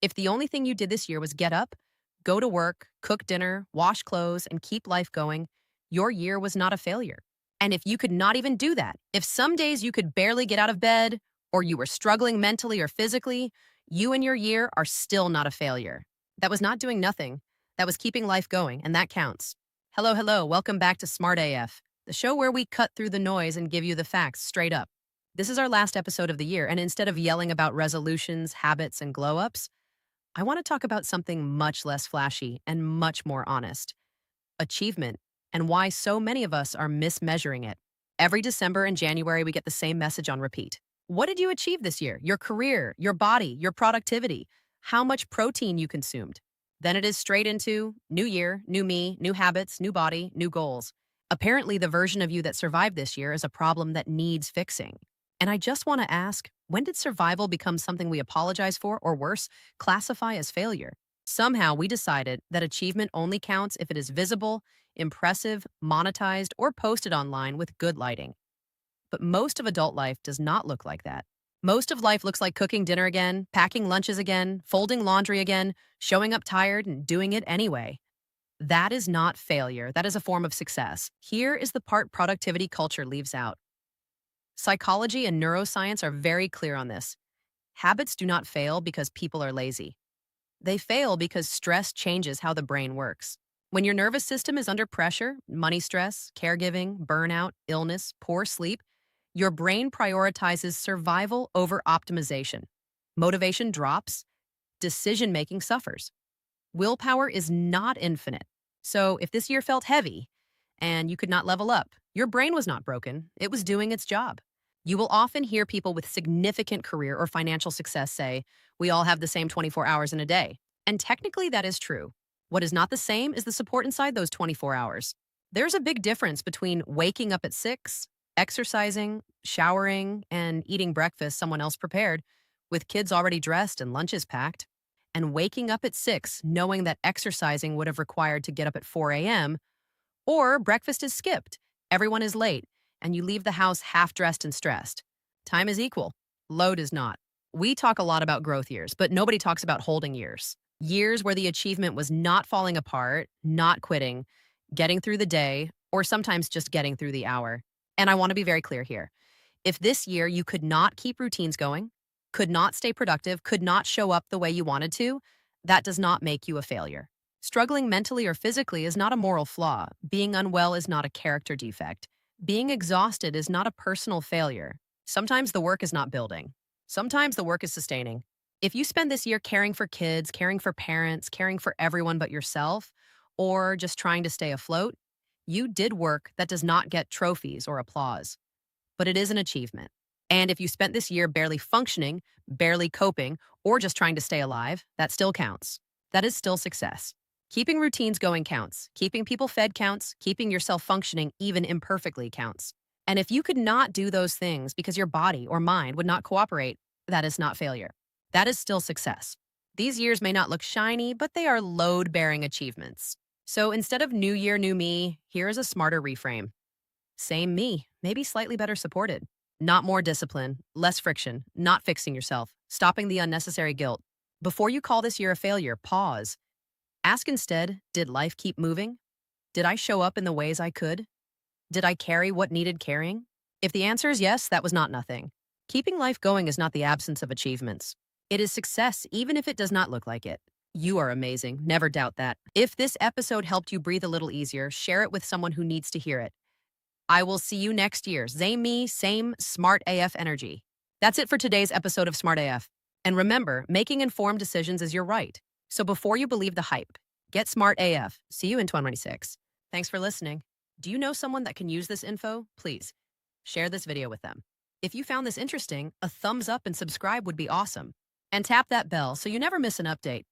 If the only thing you did this year was get up, go to work, cook dinner, wash clothes, and keep life going, your year was not a failure. And if you could not even do that, if some days you could barely get out of bed, or you were struggling mentally or physically, you and your year are still not a failure. That was not doing nothing. That was keeping life going, and that counts. Hello, hello. Welcome back to Smart AF, the show where we cut through the noise and give you the facts straight up. This is our last episode of the year, and instead of yelling about resolutions, habits, and glow ups, I want to talk about something much less flashy and much more honest: achievement, and why so many of us are mismeasuring it. Every December and January, we get the same message on repeat. What did you achieve this year? Your career, your body, your productivity, how much protein you consumed. Then it is straight into new year, new me, new habits, new body, new goals. Apparently, the version of you that survived this year is a problem that needs fixing. And I just want to ask, when did survival become something we apologize for, or worse, classify as failure? Somehow we decided that achievement only counts if it is visible, impressive, monetized, or posted online with good lighting. But most of adult life does not look like that. Most of life looks like cooking dinner again, packing lunches again, folding laundry again, showing up tired and doing it anyway. That is not failure. That is a form of success. Here is the part productivity culture leaves out. Psychology and neuroscience are very clear on this. Habits do not fail because people are lazy. They fail because stress changes how the brain works. When your nervous system is under pressure, money stress, caregiving, burnout, illness, poor sleep, your brain prioritizes survival over optimization. Motivation drops, decision making suffers. Willpower is not infinite. So if this year felt heavy and you could not level up, your brain was not broken, it was doing its job. You will often hear people with significant career or financial success say, "We all have the same 24 hours in a day." And technically, that is true. What is not the same is the support inside those 24 hours. There's a big difference between waking up at 6, exercising, showering, and eating breakfast someone else prepared, with kids already dressed and lunches packed, and waking up at 6 knowing that exercising would have required to get up at 4 a.m., or breakfast is skipped, everyone is late, and you leave the house half dressed and stressed. Time is equal. Load is not. We talk a lot about growth years, but nobody talks about holding years. Years where the achievement was not falling apart, not quitting, getting through the day, or sometimes just getting through the hour. And I want to be very clear here. If this year you could not keep routines going, could not stay productive, could not show up the way you wanted to, that does not make you a failure. Struggling mentally or physically is not a moral flaw. Being unwell is not a character defect. Being exhausted is not a personal failure. Sometimes the work is not building. Sometimes the work is sustaining. If you spend this year caring for kids, caring for parents, caring for everyone but yourself, or just trying to stay afloat, you did work that does not get trophies or applause. But it is an achievement. And if you spent this year barely functioning, barely coping, or just trying to stay alive, that still counts. That is still success. Keeping routines going counts. Keeping people fed counts. Keeping yourself functioning, even imperfectly, counts. And if you could not do those things because your body or mind would not cooperate, that is not failure. That is still success. These years may not look shiny, but they are load-bearing achievements. So instead of new year, new me, here is a smarter reframe. Same me, maybe slightly better supported. Not more discipline, less friction, not fixing yourself, stopping the unnecessary guilt. Before you call this year a failure, pause. Ask instead, did life keep moving? Did I show up in the ways I could? Did I carry what needed carrying? If the answer is yes, that was not nothing. Keeping life going is not the absence of achievements. It is success, even if it does not look like it. You are amazing. Never doubt that. If this episode helped you breathe a little easier, share it with someone who needs to hear it. I will see you next year. Same me, same Smart AF energy. That's it for today's episode of Smart AF. And remember, making informed decisions is your right. So before you believe the hype, get Smart AF. See you in 2026. Thanks for listening. Do you know someone that can use this info? Please share this video with them. If you found this interesting, a thumbs up and subscribe would be awesome. And tap that bell so you never miss an update.